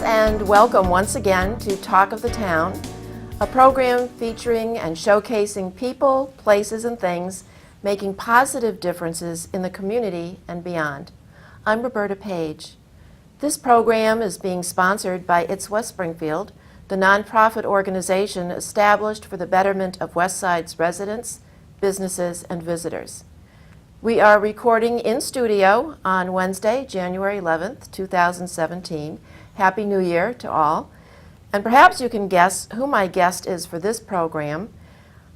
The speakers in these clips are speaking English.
Greetings and welcome once again to Talk of the Town, a program featuring and showcasing people, places, and things making positive differences in the community and beyond. I'm Roberta Page. This program is being sponsored by It's West Springfield, the nonprofit organization established for the betterment of West Side's residents, businesses, and visitors. We are recording in studio on Wednesday, January 11th, 2017. Happy New Year to all. And perhaps you can guess who my guest is for this program.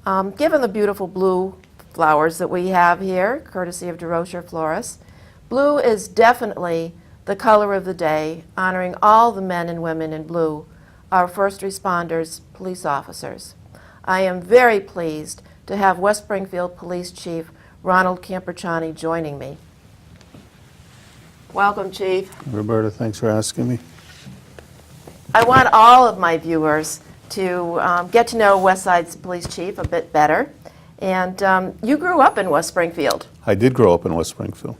Given the beautiful blue flowers that we have here, courtesy of DeRocher Florists, blue is definitely the color of the day, honoring all the men and women in blue, our first responders, police officers. I am very pleased to have West Springfield Police Chief Ronald Campurciani joining me. Welcome, Chief. Roberta, thanks for asking me. I want all of my viewers to get to know West Side's Police Chief a bit better. And you grew up in West Springfield. I did grow up in West Springfield,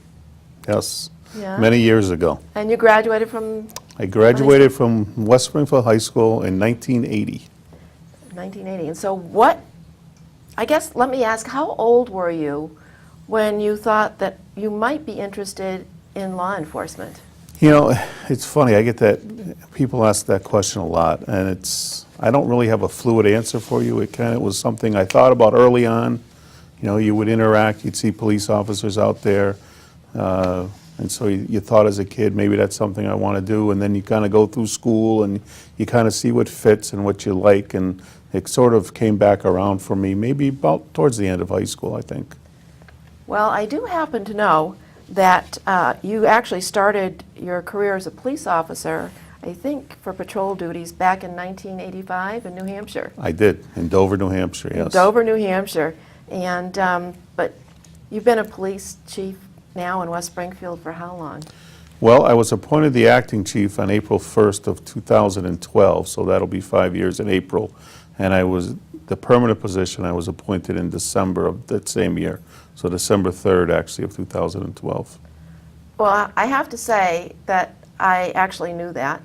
yes, Yeah. many years ago. And you graduated from I graduated from West Springfield High School in 1980. 1980. And so what, I guess, let me ask, how old were you when you thought that you might be interested in law enforcement? You know, it's funny, I get that, people ask that question a lot, and I don't really have a fluid answer for you. It kind of was something I thought about early on. You know, you would interact, you'd see police officers out there, and so you thought as a kid, maybe that's something I want to do, and then you kind of go through school and you kind of see what fits and what you like, and it sort of came back around for me, maybe about towards the end of high school, I think. Well, I do happen to know that you actually started your career as a police officer, I think, for patrol duties back in 1985 in New Hampshire. I did, in Dover, New Hampshire, yes. In Dover, New Hampshire. And, but you've been a police chief now in West Springfield for how long? Well, I was appointed the acting chief on April 1st of 2012, so that'll be 5 years in April. And the permanent position I was appointed in December of that same year, so December 3rd, actually, of 2012. Well, I have to say that I actually knew that.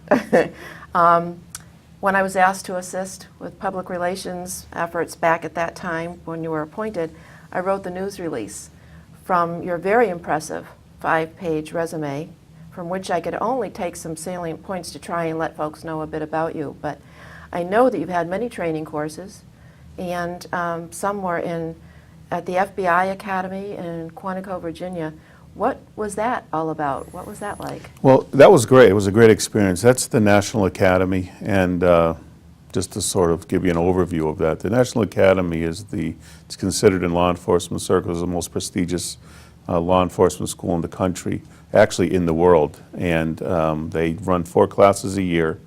When I was asked to assist with public relations efforts back at that time when you were appointed, I wrote the news release from your very impressive 5-page resume, from which I could only take some salient points to try and let folks know a bit about you. But I know that you've had many training courses, and some were at the FBI Academy in Quantico, Virginia. What was that all about? What was that like? Well, that was great. It was a great experience. That's the National Academy, and just to sort of give you an overview of that, the National Academy it's considered in law enforcement circles the most prestigious law enforcement school in the country, actually in the world. And they run 4 classes a year.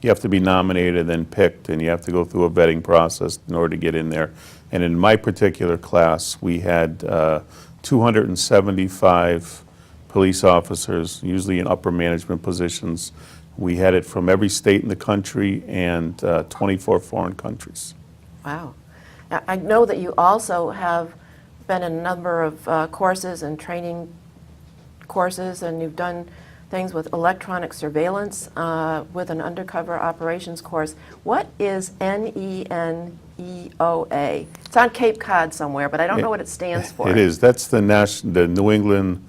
You have to be nominated and then picked, and you have to go through a vetting process in order to get in there. And in my particular class, we had 275 police officers, usually in upper management positions. We had it from every state in the country and 24 foreign countries. Wow. I know that you also have been in a number of courses and training courses, and you've done things with electronic surveillance with an undercover operations course. What is NENEOA? It's on Cape Cod somewhere, but I don't know what it stands for. It is. That's the New England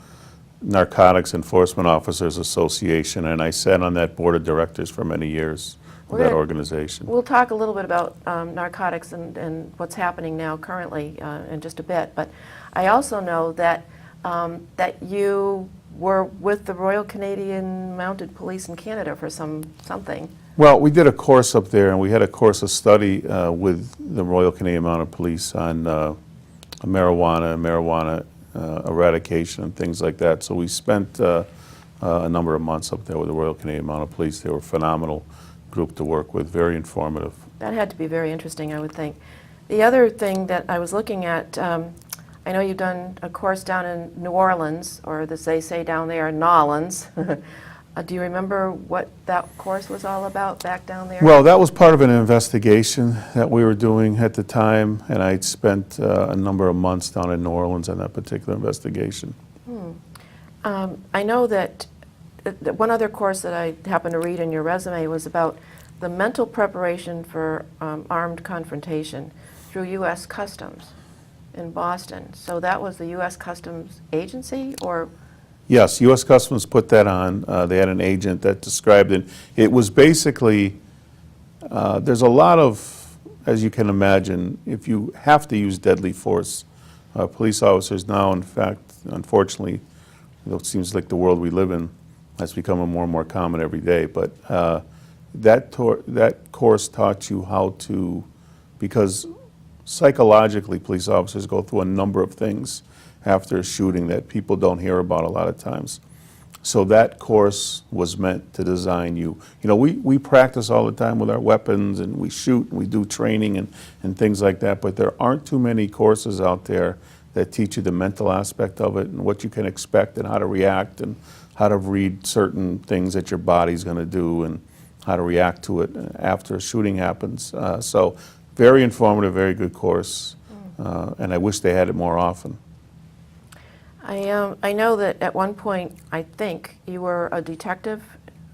Narcotics Enforcement Officers Association, and I sat on that board of directors for many years for that organization. We'll talk a little bit about narcotics and what's happening now currently in just a bit, but I also know that that you were with the Royal Canadian Mounted Police in Canada for something. Well, we did a course up there, and we had a course of study with the Royal Canadian Mounted Police on marijuana eradication and things like that. So we spent a number of months up there with the Royal Canadian Mounted Police. They were a phenomenal group to work with, very informative. That had to be very interesting, I would think. The other thing that I was looking at, I know you've done a course down in New Orleans, or as they say down there, Nolans. Do you remember what that course was all about back down there? Well, that was part of an investigation that we were doing at the time, and I'd spent a number of months down in New Orleans on that particular investigation. I know that one other course that I happened to read in your resume was about the mental preparation for armed confrontation through U.S. Customs in Boston. So that was the U.S. Customs agency, or? Yes, U.S. Customs put that on. They had an agent that described it. It was basically, there's a lot of, as you can imagine, if you have to use deadly force, police officers now, in fact, unfortunately, it seems like the world we live in has become more and more common every day. But that course taught you how to, because psychologically police officers go through a number of things after a shooting that people don't hear about a lot of times. So that course was meant to design you. You know, we practice all the time with our weapons, and we shoot, and we do training and things like that, but there aren't too many courses out there that teach you the mental aspect of it and what you can expect and how to react and how to read certain things that your body's going to do and how to react to it after a shooting happens. So very informative, very good course, and I wish they had it more often. I know that at one point, I think, you were a detective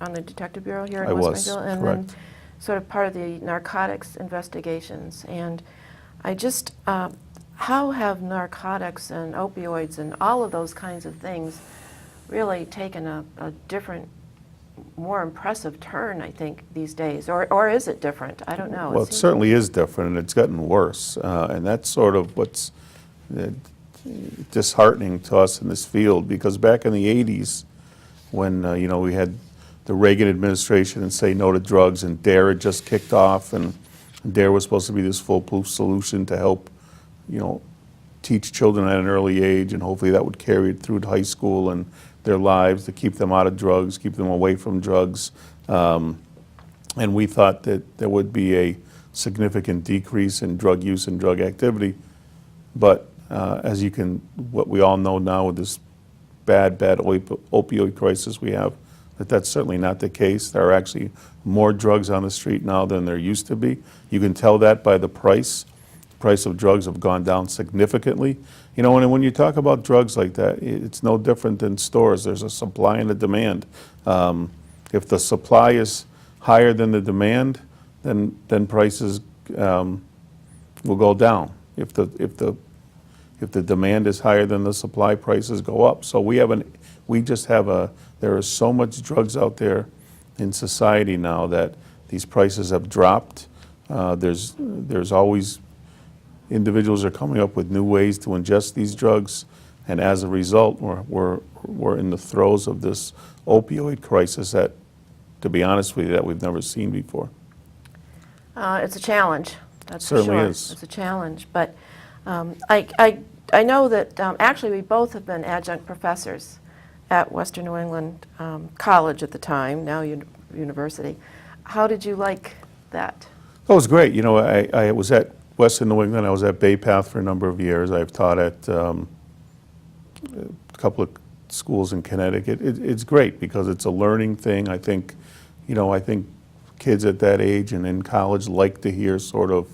on the Detective Bureau here in West Springfield. And correct. then sort of part of the narcotics investigations. And I just, how have narcotics and opioids and all of those kinds of things really taken a different, more impressive turn, I think, these days? Or is it different? I don't know. Well, it certainly is different, and it's gotten worse. And that's sort of what's disheartening to us in this field, because back in the 80s, when you know, we had the Reagan administration and Say No to Drugs, and DARE had just kicked off, and DARE was supposed to be this foolproof solution to help, you know, teach children at an early age, and hopefully that would carry it through to high school and their lives, to keep them out of drugs, keep them away from drugs. And we thought that there would be a significant decrease in drug use and drug activity. But as you can, what we all know now with this bad opioid crisis we have, that's certainly not the case. There are actually more drugs on the street now than there used to be. You can tell that by the price. The price of drugs have gone down significantly. You know, and when you talk about drugs like that, it's no different than stores. There's a supply and a demand. If the supply is higher than the demand, then prices will go down. If the demand is higher than the supply, prices go up. So there is so much drugs out there in society now that these prices have dropped. There's always, individuals are coming up with new ways to ingest these drugs, and as a result, we're in the throes of this opioid crisis that, to be honest with you, that we've never seen before. It's a challenge, that's for Certainly sure. is. It's a challenge, but I know that actually we both have been adjunct professors at Western New England College at the time, now university. How did you like that? Oh, it was great. You know, I was at Western New England. I was at Bay Path for a number of years. I've taught at a couple of schools in Connecticut. It's great because it's a learning thing. I think, you know, kids at that age and in college like to hear sort of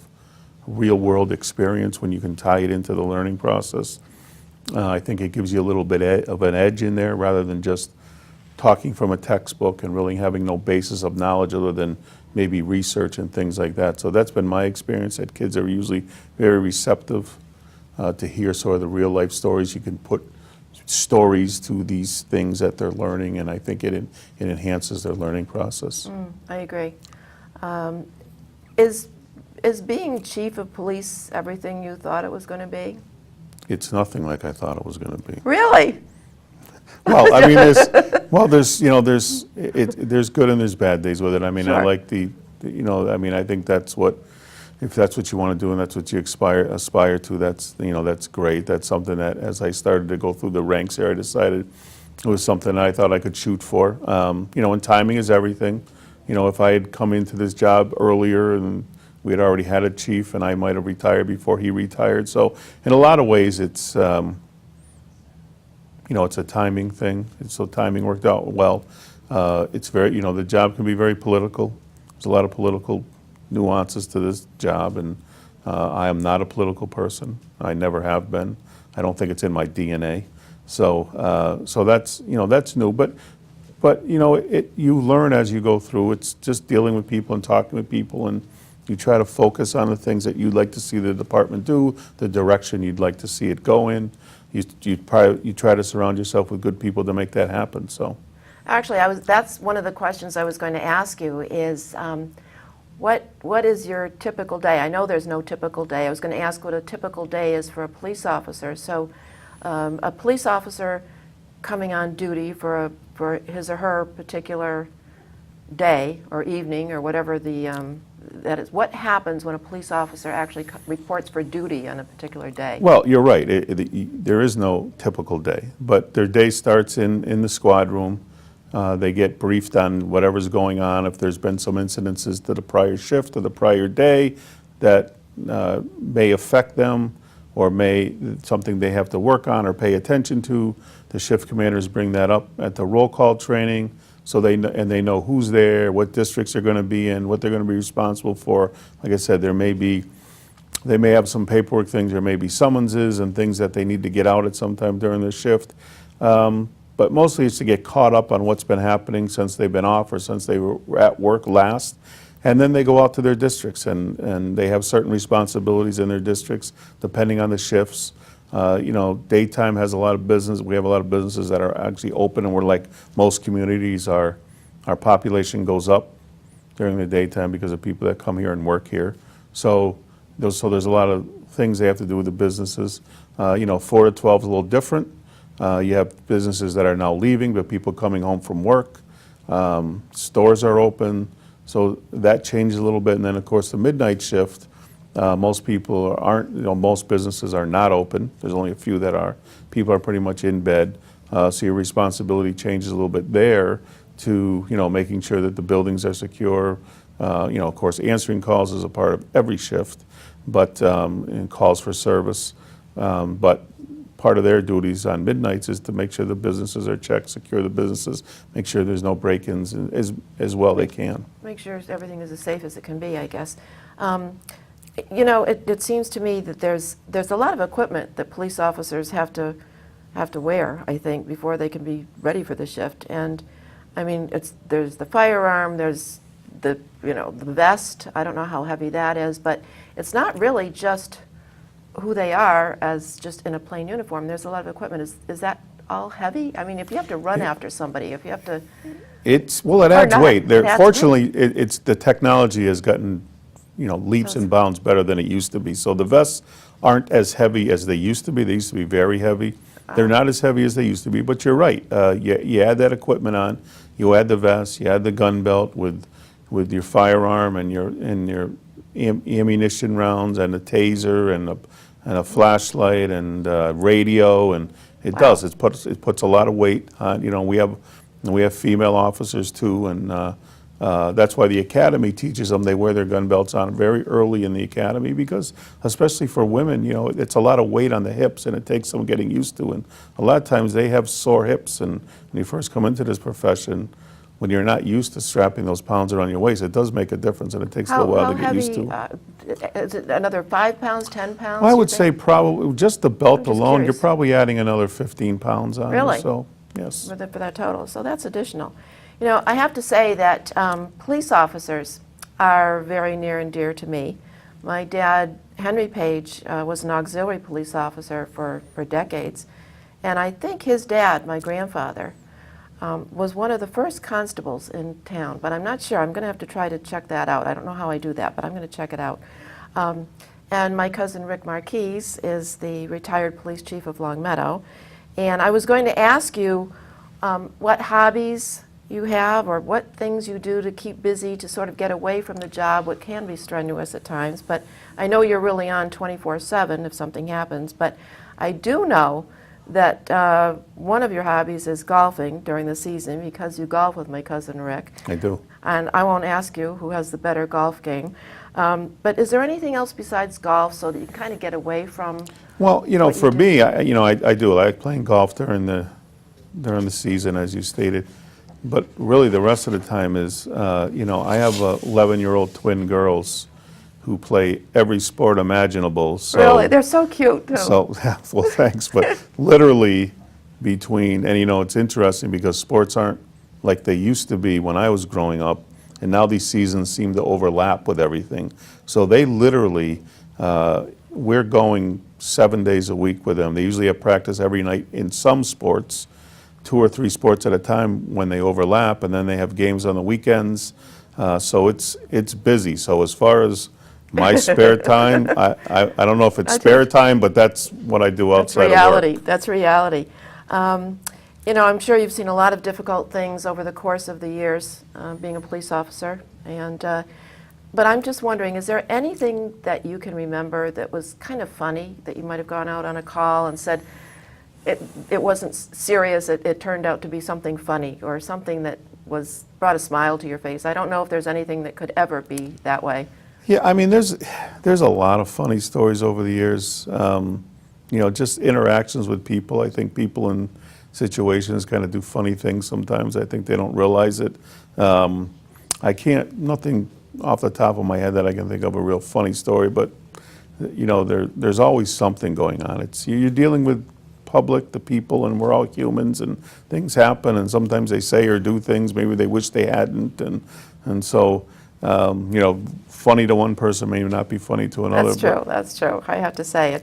real-world experience when you can tie it into the learning process. I think it gives you a little bit of an edge in there rather than just talking from a textbook and really having no basis of knowledge other than maybe research and things like that. So that's been my experience, that kids are usually very receptive to hear sort of the real-life stories. You can put stories to these things that they're learning, and I think it enhances their learning process. I agree. Is being chief of police everything you thought it was going to be? It's nothing like I thought it was going to be. Really? Well, I mean, there's good and there's bad days with it. I mean, Sure. I like I think that's what, if that's what you want to do and that's what you aspire to, that's great. That's something that, as I started to go through the ranks here, I decided it was something I thought I could shoot for. And timing is everything. You know, if I had come into this job earlier and we had already had a chief and I might have retired before he retired. So in a lot of ways, it's a timing thing. So timing worked out well. It's very, the job can be very political. There's a lot of political nuances to this job, and I am not a political person. I never have been. I don't think it's in my DNA. So that's new. But But, you know, you learn as you go through. It's just dealing with people and talking with people, and you try to focus on the things that you'd like to see the department do, the direction you'd like to see it go in. You try to surround yourself with good people to make that happen, so. Actually, that's one of the questions I was going to ask you is, what is your typical day? I know there's no typical day. I was going to ask what a typical day is for a police officer. So a police officer coming on duty for his or her particular day or evening or whatever that is, what happens when a police officer actually reports for duty on a particular day? Well, you're right. There is no typical day, but their day starts in the squad room. They get briefed on whatever's going on. If there's been some incidences to the prior shift or the prior day that may affect them or something they have to work on or pay attention to, the shift commanders bring that up at the roll call training, so they know who's there, what districts they're going to be in, what they're going to be responsible for. Like I said, they may have some paperwork things, there may be summonses and things that they need to get out at some time during their shift. But mostly it's to get caught up on what's been happening since they've been off or since they were at work last. And then they go out to their districts, and they have certain responsibilities in their districts depending on the shifts. You know, daytime has a lot of business. We have a lot of businesses that are actually open, and we're like most communities, our population goes up during the daytime because of people that come here and work here. So there's a lot of things they have to do with the businesses. You know, 4 to 12 is a little different. You have businesses that are now leaving, but people coming home from work. Stores are open, so that changes a little bit. And then, of course, the midnight shift, most people aren't, you know, most businesses are not open. There's only a few that are. People are pretty much in bed. So your responsibility changes a little bit there to, you know, making sure that the buildings are secure. You know, of course, answering calls is a part of every shift, but and calls for service. But part of their duties on midnights is to make sure the businesses are checked, secure the businesses, make sure there's no break-ins as well they can. Make sure everything is as safe as it can be, I guess. You know, it seems to me that there's a lot of equipment that police officers have to wear, I think, before they can be ready for the shift. And I mean, there's the firearm, there's the vest. I don't know how heavy that is, but it's not really just who they are as just in a plain uniform. There's a lot of equipment. Is that all heavy? I mean, if you have to run after somebody, if you have to... It adds weight. Fortunately, it's the technology has gotten, you know, leaps and bounds better than it used to be. So the vests aren't as heavy as they used to be. They used to be very heavy. They're not as heavy as they used to be, but you're right. You add that equipment on, you add the vest, you add the gun belt with your firearm and your ammunition rounds and a taser and a flashlight and radio, and it does. It puts a lot of weight on. You know, we have female officers too, and that's why the academy teaches them. They wear their gun belts on very early in the academy because, especially for women, you know, it's a lot of weight on the hips, and it takes some getting used to. And a lot of times they have sore hips, and when you first come into this profession, when you're not used to strapping those pounds around your waist, it does make a difference, and it takes a little while to get used to. Is it another 5 pounds, 10 pounds? Well, I would say probably just the belt alone, curious. you're probably adding another 15 pounds on. Really? So, yes. For that total. So that's additional. You know, I have to say that police officers are very near and dear to me. My dad, Henry Page, was an auxiliary police officer for decades, and I think his dad, my grandfather, was one of the first constables in town, but I'm not sure. I'm going to have to try to check that out. I don't know how I do that, but I'm going to check it out. And my cousin Rick Marquise is the retired police chief of Longmeadow. And I was going to ask you what hobbies you have or what things you do to keep busy to sort of get away from the job, what can be strenuous at times. But I know you're really on 24/7 if something happens. But I do know that one of your hobbies is golfing during the season because you golf with my cousin Rick. I do. And I won't ask you who has the better golf game. But is there anything else besides golf so that you kind of get away from? Well, you know, for me, I do. I like playing golf during the season, as you stated. But really, the rest of the time is, you know, I have 11-year-old twin girls who play every sport imaginable. So, really? They're so cute, too. So, well, thanks. But literally between, and you know, it's interesting because sports aren't like they used to be when I was growing up, and now these seasons seem to overlap with everything. So they literally, we're going 7 days a week with them. They usually have practice every night in some sports, 2 or 3 sports at a time when they overlap, and then they have games on the weekends. So it's busy. So as far as my spare time, I don't know if it's spare time, but that's what I do outside of work. That's reality. You know, I'm sure you've seen a lot of difficult things over the course of the years being a police officer. But I'm just wondering, is there anything that you can remember that was kind of funny, that you might have gone out on a call and said, it wasn't serious, it turned out to be something funny, or something that brought a smile to your face? I don't know if there's anything that could ever be that way. Yeah, I mean, there's a lot of funny stories over the years. You know, just interactions with people. I think people in situations kind of do funny things sometimes. I think they don't realize it. Nothing off the top of my head that I can think of a real funny story, but you know, there's always something going on. You're dealing with public, the people, and we're all humans, and things happen, and sometimes they say or do things maybe they wish they hadn't, and so you know, funny to one person may not be funny to another. That's true. That's true. I have to say,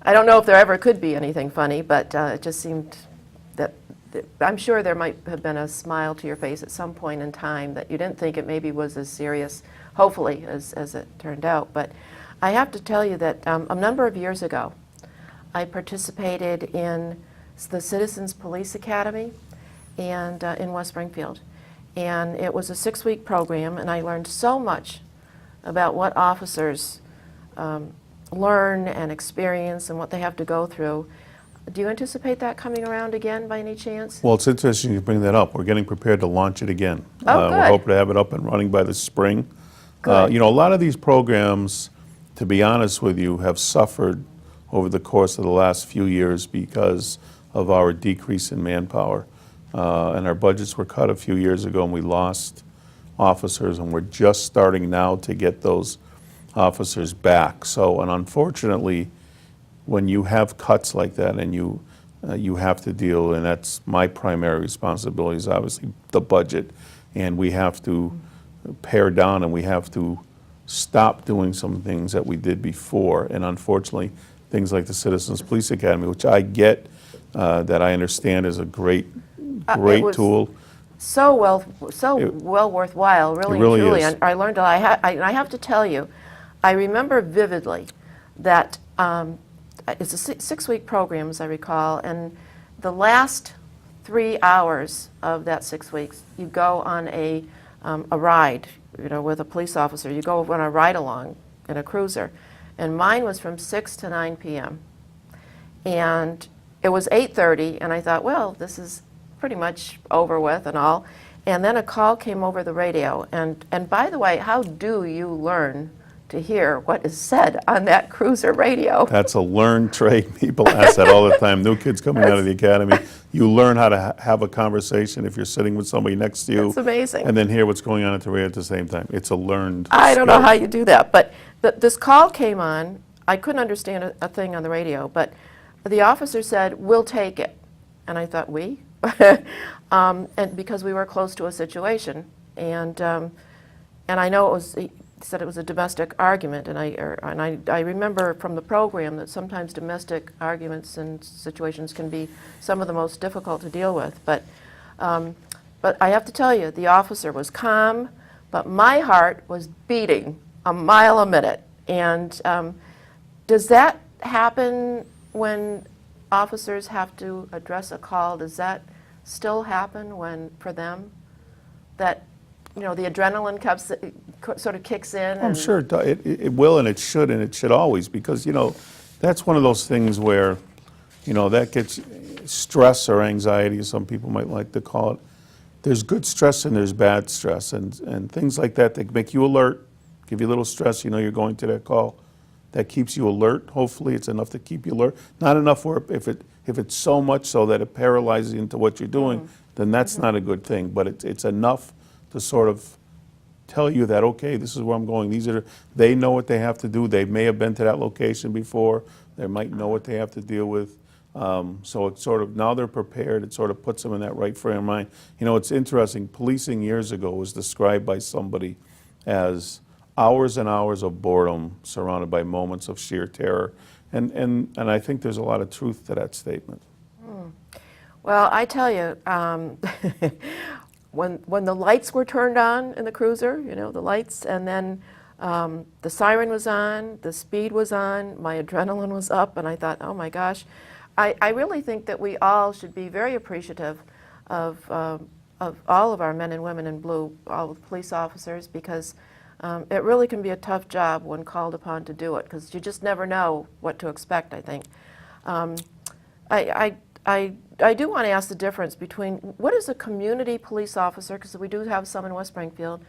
I don't know if there ever could be anything funny, but it just seemed that I'm sure there might have been a smile to your face at some point in time that you didn't think it maybe was as serious, hopefully, as it turned out. But I have to tell you that a number of years ago, I participated in the Citizens Police Academy and in West Springfield. And it was a 6-week program, and I learned so much about what officers learn and experience and what they have to go through. Do you anticipate that coming around again by any chance? Well, it's interesting you bring that up. We're getting prepared to launch it again. Oh, good. We're hoping to have it up and running by the spring. Good. You know, a lot of these programs, to be honest with you, have suffered over the course of the last few years because of our decrease in manpower. And our budgets were cut a few years ago, and we lost officers, and we're just starting now to get those officers back. So, and unfortunately, when you have cuts like that, and you have to deal, and that's my primary responsibility is obviously the budget, and we have to pare down, and we have to stop doing some things that we did before. And unfortunately, things like the Citizens Police Academy, which I get, that I understand is a great tool. So well worthwhile, really, it really and truly. is. And I learned a lot. I have to tell you, I remember vividly that it's a 6-week program, as I recall, and the last 3 hours of that 6 weeks, you go on a ride, you know, with a police officer. You go on a ride along in a cruiser, and mine was from 6 to 9 p.m. And it was 8:30, and I thought, well, this is pretty much over with and all. And then a call came over the radio. And by the way, how do you learn to hear what is said on that cruiser radio? That's a learned trade. People ask that all the time. New kids coming out of the academy, you learn how to have a conversation if you're sitting with somebody next to you. It's amazing. And then hear what's going on at the radio at the same time. It's a learned I don't know skill. how you do that. But this call came on. I couldn't understand a thing on the radio, but the officer said, "We'll take it." And I thought, we? And because we were close to a situation. And I know it was, he said it was a domestic argument, and I remember from the program that sometimes domestic arguments and situations can be some of the most difficult to deal with. But I have to tell you, the officer was calm, but my heart was beating a mile a minute. And does that happen when officers have to address a call? Does that still happen for them? That, you know, the adrenaline sort of kicks in? I'm sure it will, and it should always, because, you know, that's one of those things where, you know, that gets stress or anxiety, as some people might like to call it. There's good stress and there's bad stress, and things like that make you alert, give you a little stress, you know you're going to that call. That keeps you alert. Hopefully it's enough to keep you alert. Not enough where if it's so much so that it paralyzes you into what you're doing, then that's not a good thing. But it's enough to sort of tell you that, okay, this is where I'm going. They know what they have to do. They may have been to that location before. They might know what they have to deal with. So it's sort of, now they're prepared, it sort of puts them in that right frame of mind. You know, it's interesting, policing years ago was described by somebody as hours and hours of boredom surrounded by moments of sheer terror. And I think there's a lot of truth to that statement. Well, I tell you, when the lights were turned on in the cruiser, you know, the lights, and then the siren was on, the speed was on, my adrenaline was up, and I thought, oh my gosh. I really think that we all should be very appreciative of all of our men and women in blue, all the police officers, because it really can be a tough job when called upon to do it, because you just never know what to expect, I think. I do want to ask the difference between what is a community police officer, because we do have some in West Springfield,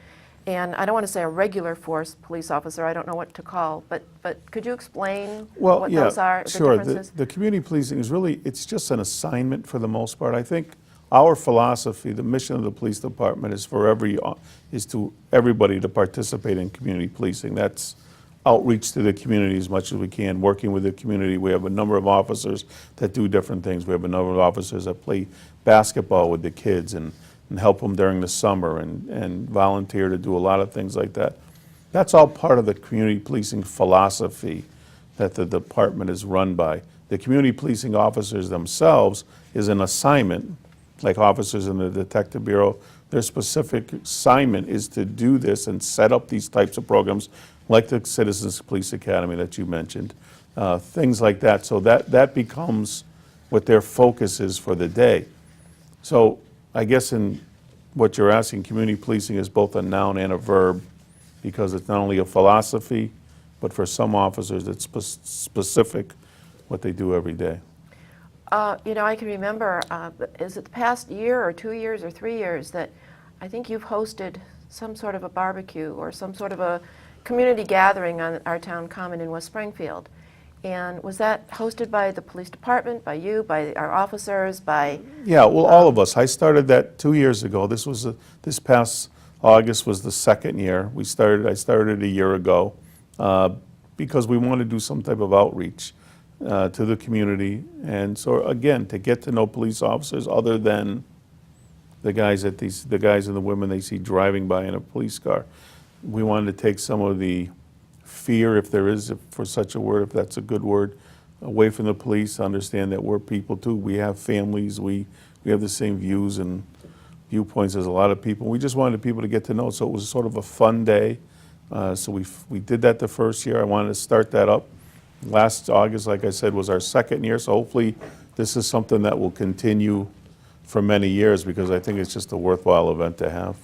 and I don't want to say a regular force police officer, I don't know what to call, but could you explain what those are, the sure. differences? The community policing is really, it's just an assignment for the most part. I think our philosophy, the mission of the police department is to everybody to participate in community policing. That's outreach to the community as much as we can, working with the community. We have a number of officers that do different things. We have a number of officers that play basketball with the kids and help them during the summer and volunteer to do a lot of things like that. That's all part of the community policing philosophy that the department is run by. The community policing officers themselves is an assignment, like officers in the Detective Bureau. Their specific assignment is to do this and set up these types of programs, like the Citizens Police Academy that you mentioned, things like that. So that becomes what their focus is for the day. So I guess in what you're asking, community policing is both a noun and a verb, because it's not only a philosophy, but for some officers it's specific what they do every day. You know, I can remember, is it the past year or 2 years or 3 years that I think you've hosted some sort of a barbecue or some sort of a community gathering on our town common in West Springfield. And was that hosted by the police department, by you, by our officers, by? Yeah, well, all of us. I started that 2 years ago. This past August was the second year. I started a year ago because we want to do some type of outreach to the community. And so again, to get to know police officers other than the guys and the women they see driving by in a police car. We wanted to take some of the fear, if there is, for such a word, if that's a good word, away from the police, understand that we're people too. We have families, we have the same views and viewpoints as a lot of people. We just wanted people to get to know, so it was sort of a fun day. So we did that the first year. I wanted to start that up. Last August, like I said, was our second year, so hopefully this is something that will continue for many years, because I think it's just a worthwhile event to have.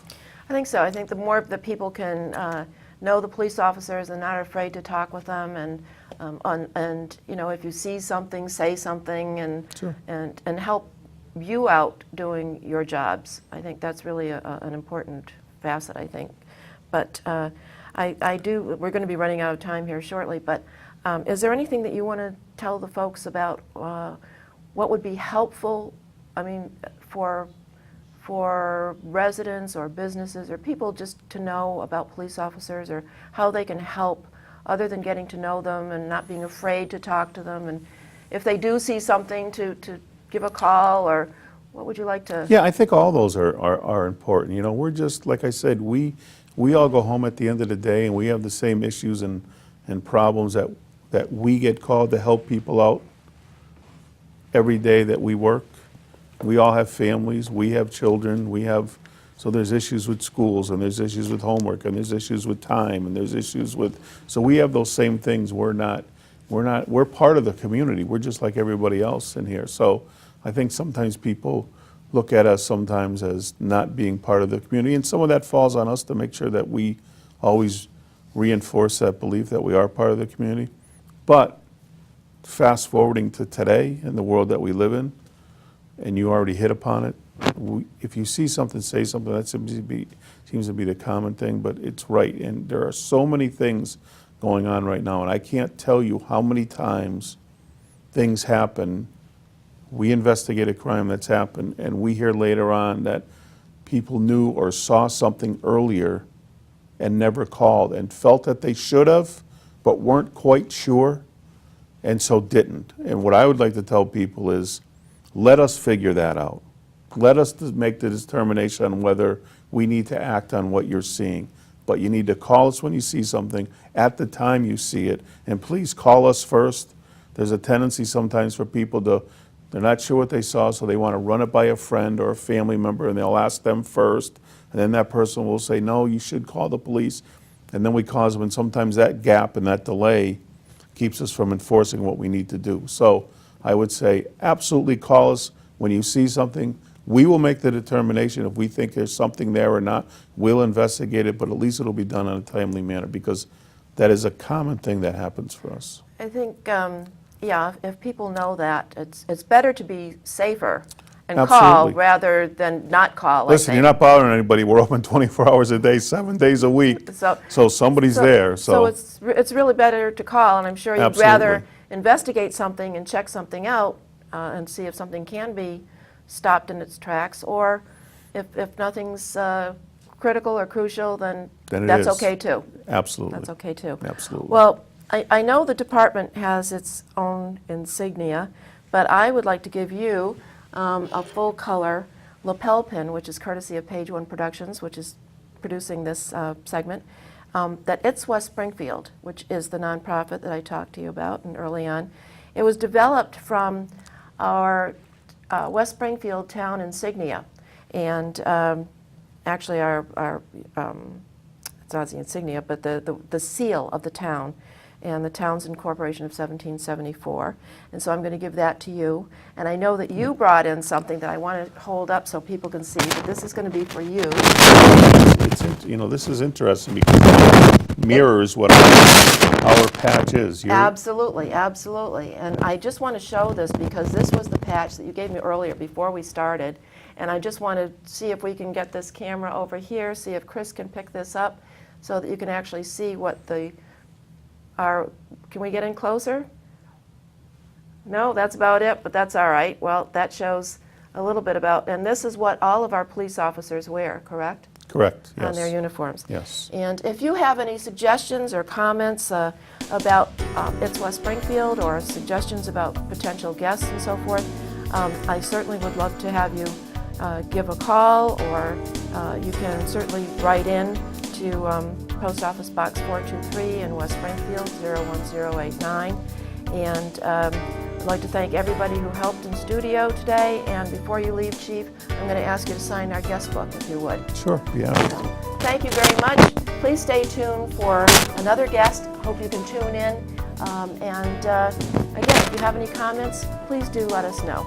I think so. I think the more that people can know the police officers and not afraid to talk with them, and you know, if you see something, say something, and Sure. and help you out doing your jobs. I think that's really an important facet, I think. But we're going to be running out of time here shortly, but is there anything that you want to tell the folks about what would be helpful, I mean, for residents or businesses or people just to know about police officers, or how they can help other than getting to know them and not being afraid to talk to them, and if they do see something to give a call, or what would you like to? Yeah, I think all those are important. You know, we're just, like I said, we all go home at the end of the day and we have the same issues and problems that we get called to help people out every day that we work. We all have families, we have children, so there's issues with schools, and there's issues with homework, and there's issues with time, and there's issues with, so we have those same things. We're part of the community. We're just like everybody else in here. So I think sometimes people look at us sometimes as not being part of the community, and some of that falls on us to make sure that we always reinforce that belief that we are part of the community. But fast forwarding to today and the world that we live in, and you already hit upon it, if you see something, say something. That seems to be the common thing, but it's right. And there are so many things going on right now, and I can't tell you how many times things happen. We investigate a crime that's happened, and we hear later on that people knew or saw something earlier and never called and felt that they should have, but weren't quite sure. and so didn't. And what I would like to tell people is, let us figure that out. Let us make the determination on whether we need to act on what you're seeing. But you need to call us when you see something at the time you see it, and please call us first. There's a tendency sometimes for people to, they're not sure what they saw, so they want to run it by a friend or a family member, and they'll ask them first, and then that person will say, no, you should call the police, and then we cause them, and sometimes that gap and that delay keeps us from enforcing what we need to do. So I would say absolutely call us when you see something. We will make the determination if we think there's something there or not. We'll investigate it, but at least it'll be done in a timely manner, because that is a common thing that happens for us. I think, yeah, if people know that, it's better to be safer and call Absolutely. rather than not call. Listen, you're not bothering anybody. We're open 24 hours a day, 7 days a week. So somebody's there. So it's really better to call, and I'm sure you'd Absolutely. rather investigate something and check something out and see if something can be stopped in its tracks, or if nothing's critical or crucial, then it that's is. okay too. Absolutely. That's okay too. Absolutely. Well, I know the department has its own insignia, but I would like to give you a full color lapel pin, which is courtesy of Page One Productions, which is producing this segment, that It's West Springfield, which is the nonprofit that I talked to you about and early on. It was developed from our West Springfield town insignia, and actually our it's not the insignia, but the seal of the town, and the town's incorporation of 1774. And so I'm going to give that to you. And I know that you brought in something that I want to hold up so people can see, but this is going to be for you. This is interesting because it mirrors what our patch is. Absolutely, absolutely. And I just want to show this because this was the patch that you gave me earlier before we started. And I just want to see if we can get this camera over here, see if Chris can pick this up so that you can actually see what can we get in closer? No, that's about it, but that's all right. Well, that shows a little bit about, and this is what all of our police officers wear, correct? Correct, yes. On their uniforms. Yes. And if you have any suggestions or comments about It's West Springfield, or suggestions about potential guests and so forth, I certainly would love to have you give a call, or you can certainly write in to Post Office Box 423 in West Springfield, 01089. And I'd like to thank everybody who helped in studio today. And before you leave, Chief, I'm going to ask you to sign our guest book, if you would. Sure, yeah. Thank you very much. Please stay tuned for another guest. Hope you can tune in. Again, if you have any comments, please do let us know.